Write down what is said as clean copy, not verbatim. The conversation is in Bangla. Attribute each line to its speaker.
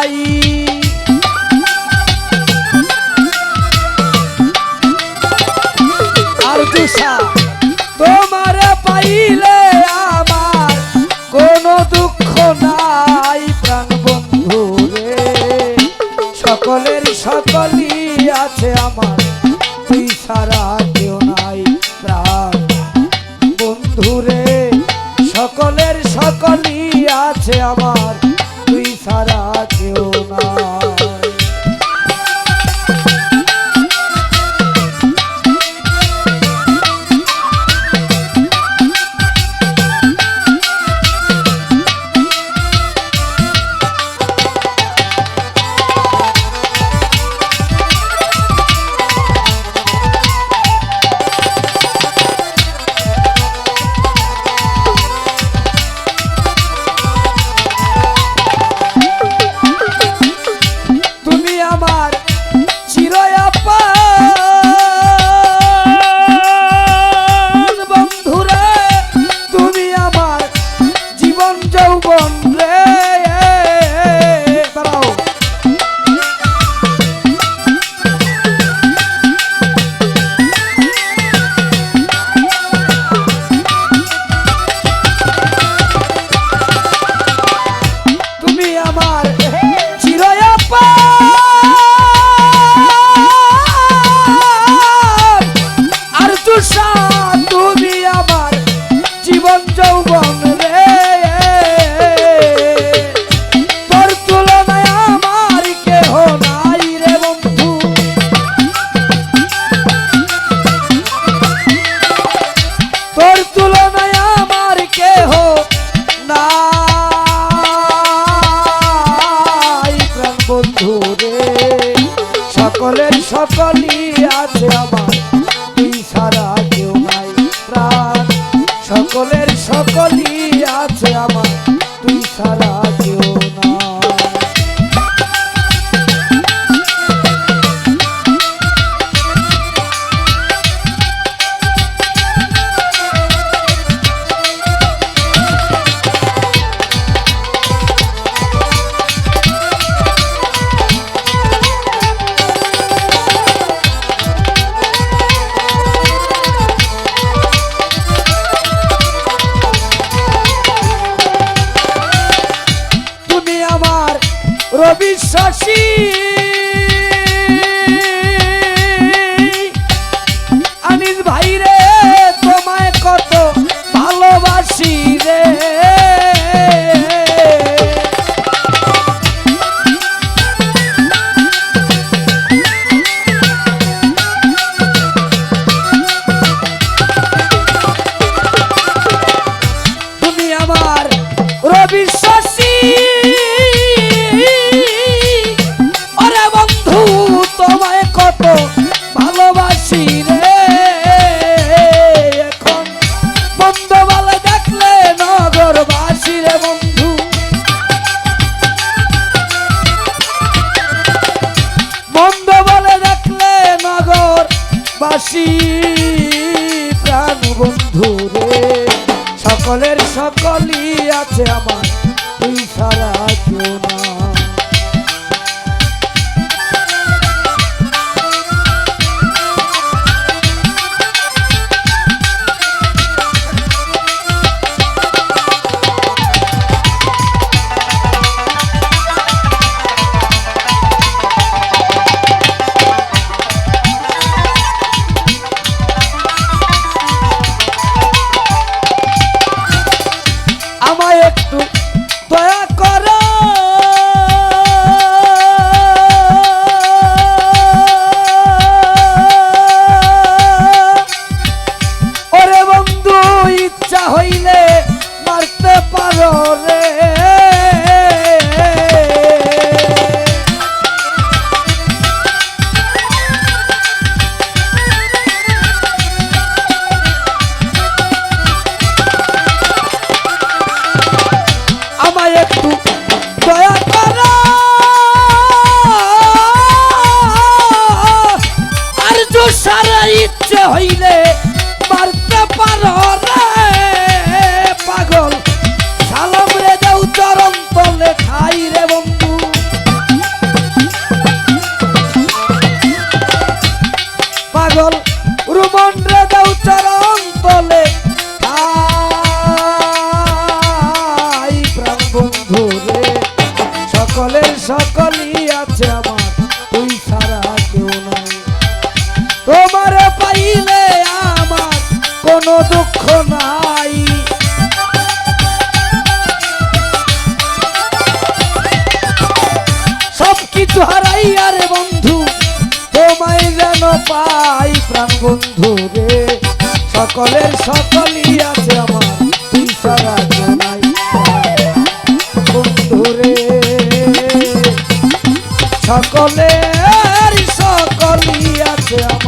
Speaker 1: নাই। আর তুষা তোমারে পাইলে আমার কোনো দুঃখ নাই প্রাণ বন্ধু রে, সকলের সকলই আছে আমার, তুই ছাড়া কেউ নাই প্রাণ বন্ধু রে, সকলের সকলই আছে আমার, তুই ছাড়া কেউ নাই। সকলের সকলই আছে আমার, তুই ছাড়া কেউ নাই প্রাণ, সকলের সকলই আছে আমার, তুই ছাড়া কেউ নাই। বিশ্বাসী আনিস ভাই রে, তোমায় কত ভালোবাসি রে, তুমি আমার রবিশ্বাসী তোমায় কত ভালোবাসি রে, এখন বন্ধ বলে দেখলে নগরবাসী রে বন্ধু, বন্ধ বলে দেখলে নগরবাসী প্রাণ বন্ধু রে, সকলের সকলই আছে আমার, তুই ছাড়া কেউ না। আমায় একটু সকলের সকলই আছে আমার, তুই ছাড়া কেউ নাই। তোমার পাইলে আমার কোনো দুঃখ নাই, সবকিছু হারাইয়া রে বন্ধু তোমায় যেন পাই প্রাণ বন্ধু রে। সকলের সকলই আছে আমার, তুই ছাড়া কেউ নাই বন্ধু রে। সকলের সকলই আছে আমার।